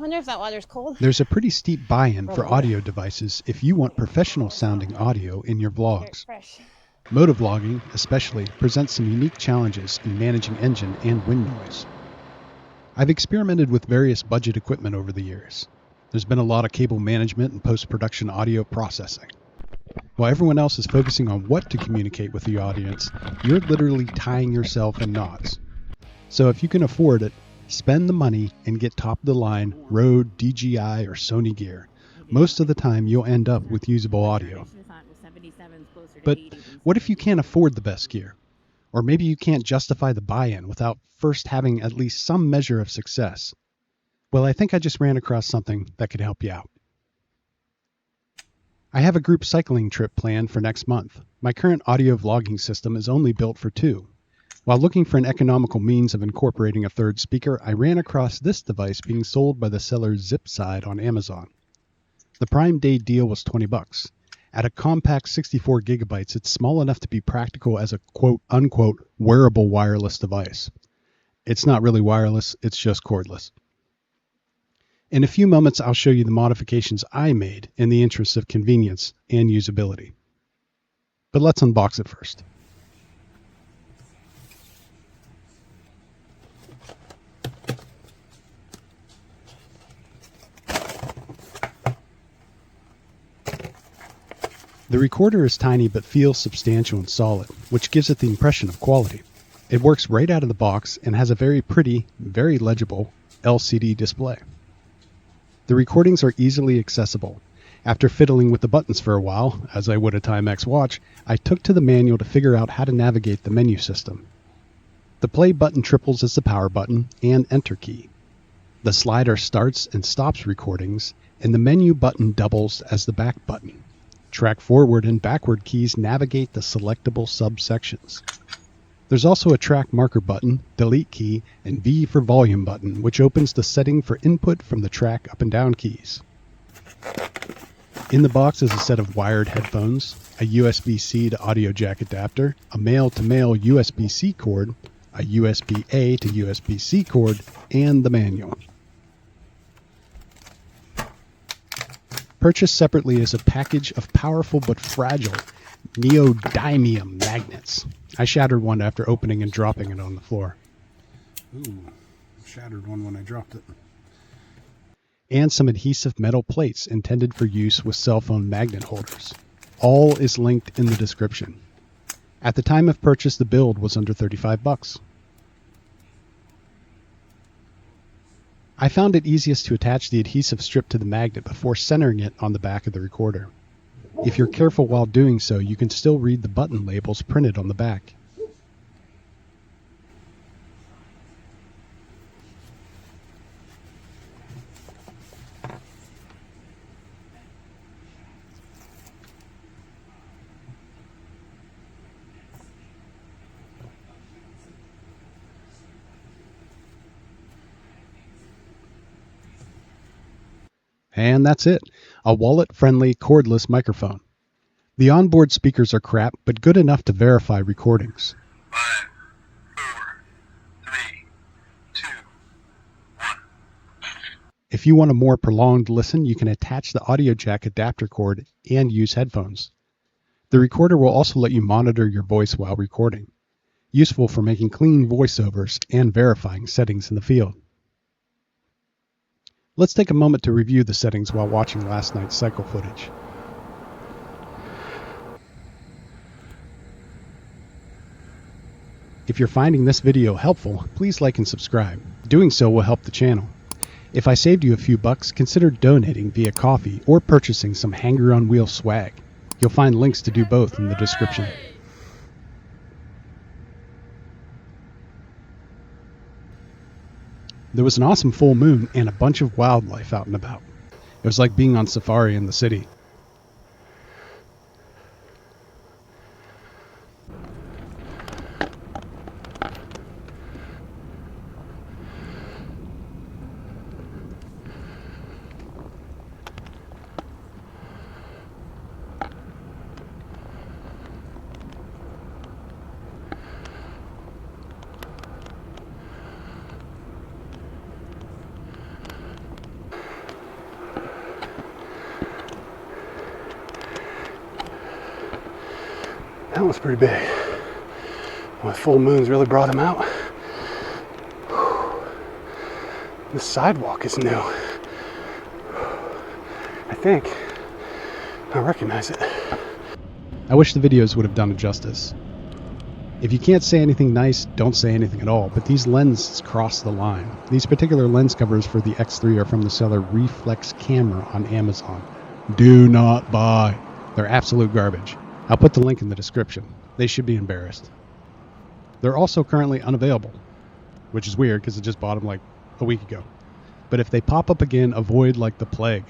I wonder if that water's cold. There's a pretty steep buy-in for audio devices if you want professional sounding audio in your vlogs. Fresh. Motovlogging, especially, presents some unique challenges in managing engine and wind noise. I've experimented with various budget equipment over the years. There's been a lot of cable management and post-production audio processing. While everyone else is focusing on what to communicate with the audience, you're literally tying yourself in knots. So if you can afford it, spend the money and get top-of-the-line Rode, DJI, or Sony gear. Most of the time, you'll end up with usable audio. But what if you can't afford the best gear? Or maybe you can't justify the buy-in without first having at least some measure of success? Well, I think I just ran across something that could help you out. I have a group cycling trip planned for next month. My current audio vlogging system is only built for 2. While looking for an economical means of incorporating a third speaker, I ran across this device being sold by the seller Zipside on Amazon. The Prime Day deal was $20. At a compact 64 gigabytes, it's small enough to be practical as a quote-unquote wearable wireless device. It's not really wireless, it's just cordless. In a few moments, I'll show you the modifications I made in the interest of convenience and usability. But let's unbox it first. The recorder is tiny but feels substantial and solid, which gives it the impression of quality. It works right out of the box and has a very pretty, very legible LCD display. The recordings are easily accessible. After fiddling with the buttons for a while, as I would a Timex watch, I took to the manual to figure out how to navigate the menu system. The play button triples as the power button and enter key. The slider starts and stops recordings, and the menu button doubles as the back button. Track forward and backward keys navigate the selectable subsections. There's also a track marker button, delete key, and V for volume button, which opens the setting for input from the track up and down keys. In the box is a set of wired headphones, a USB-C to audio jack adapter, a male-to-male USB-C cord, a USB-A to USB-C cord, and the manual. Purchased separately is a package of powerful but fragile neodymium magnets. I shattered one after opening and dropping it on the floor. Ooh, shattered one when I dropped it. And some adhesive metal plates intended for use with cell phone magnet holders. All is linked in the description. At the time of purchase, the build was under $35. I found it easiest to attach the adhesive strip to the magnet before centering it on the back of the recorder. If you're careful while doing so, you can still read the button labels printed on the back. And that's it, a wallet-friendly cordless microphone. The onboard speakers are crap, but good enough to verify recordings. 5, 4, 3, 2, 1. If you want a more prolonged listen, you can attach the audio jack adapter cord and use headphones. The recorder will also let you monitor your voice while recording, useful for making clean voiceovers and verifying settings in the field. Let's take a moment to review the settings while watching last night's cycle footage. If you're finding this video helpful, please like and subscribe. Doing so will help the channel. If I saved you a few bucks, consider donating via Ko-fi or purchasing some Hanger on Wheel swag. You'll find links to do both in the description. There was an awesome full moon and a bunch of wildlife out and about. It was like being on safari in the city. That one's pretty big. Well, full moon's really brought him out. This sidewalk is new. I think I recognize it. I wish the videos would have done it justice. If you can't say anything nice, don't say anything at all, but these lenses cross the line. These particular lens covers for the X3 are from the seller Reflex Camera on Amazon. Do not buy. They're absolute garbage. I'll put the link in the description. They should be embarrassed. They're also currently unavailable, which is weird because I just bought them like a week ago. But if they pop up again, avoid like the plague.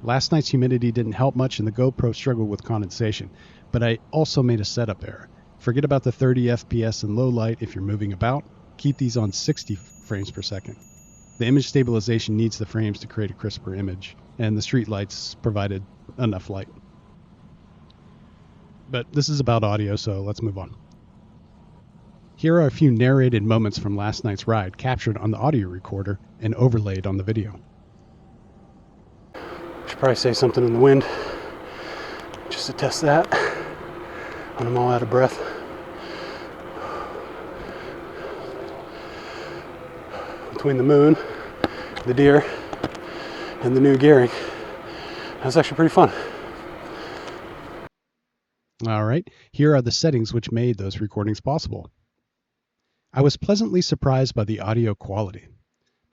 Last night's humidity didn't help much and the GoPro struggled with condensation, but I also made a setup error. Forget about the 30 FPS in low light if you're moving about. Keep these on 60 frames per second. The image stabilization needs the frames to create a crisper image, and the street lights provided enough light. But this is about audio, so let's move on. Here are a few narrated moments from last night's ride captured on the audio recorder and overlaid on the video. Should probably say something in the wind just to test that when I'm all out of breath. Between the moon, the deer, and the new gearing, that was actually pretty fun. All right, here are the settings which made those recordings possible. I was pleasantly surprised by the audio quality,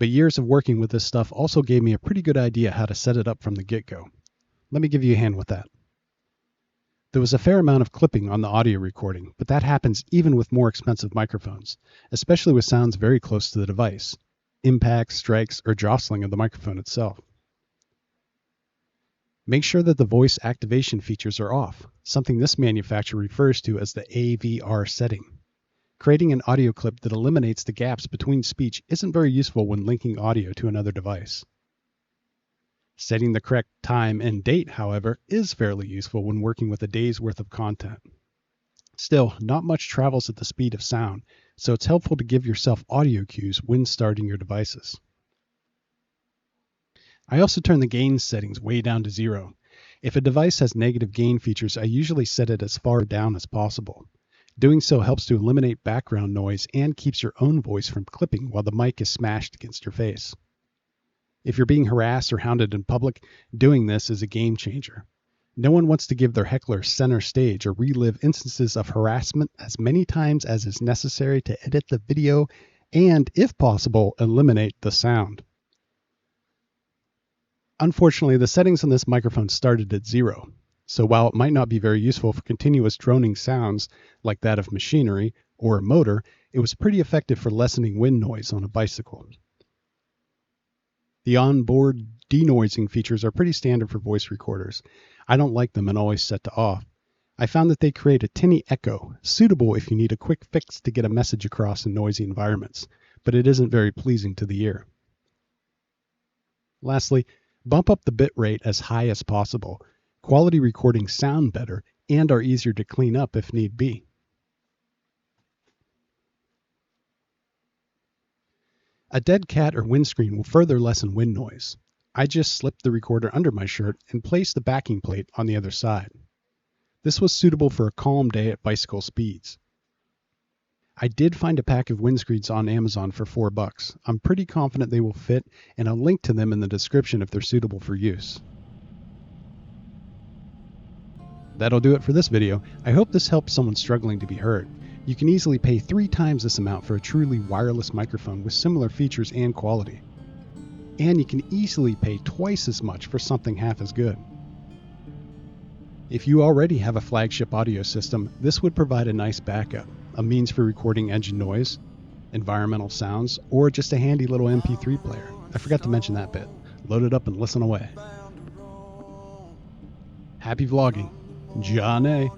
but years of working with this stuff also gave me a pretty good idea how to set it up from the get-go. Let me give you a hand with that. There was a fair amount of clipping on the audio recording, but that happens even with more expensive microphones, especially with sounds very close to the device, impacts, strikes, or jostling of the microphone itself. Make sure that the voice activation features are off, something this manufacturer refers to as the AVR setting. Creating an audio clip that eliminates the gaps between speech isn't very useful when linking audio to another device. Setting the correct time and date, however, is fairly useful when working with a day's worth of content. Still, not much travels at the speed of sound, so it's helpful to give yourself audio cues when starting your devices. I also turn the gain settings way down to 0. If a device has negative gain features, I usually set it as far down as possible. Doing so helps to eliminate background noise and keeps your own voice from clipping while the mic is smashed against your face. If you're being harassed or hounded in public, doing this is a game changer. No one wants to give their heckler center stage or relive instances of harassment as many times as is necessary to edit the video and, if possible, eliminate the sound. Unfortunately, the settings on this microphone started at 0. So while it might not be very useful for continuous droning sounds like that of machinery or a motor, it was pretty effective for lessening wind noise on a bicycle. The onboard denoising features are pretty standard for voice recorders. I don't like them and always set to off. I found that they create a tinny echo, suitable if you need a quick fix to get a message across in noisy environments, but it isn't very pleasing to the ear. Lastly, bump up the bit rate as high as possible. Quality recordings sound better and are easier to clean up if need be. A dead cat or windscreen will further lessen wind noise. I just slipped the recorder under my shirt and placed the backing plate on the other side. This was suitable for a calm day at bicycle speeds. I did find a pack of windscreens on Amazon for $4. I'm pretty confident they will fit, and I'll link to them in the description if they're suitable for use. That'll do it for this video. I hope this helps someone struggling to be heard. You can easily pay 3 times this amount for a truly wireless microphone with similar features and quality. And you can easily pay twice as much for something half as good. If you already have a flagship audio system, this would provide a nice backup, a means for recording engine noise, environmental sounds, or just a handy little MP3 player. I forgot to mention that bit. Load it up and listen away. Happy vlogging. Johnny.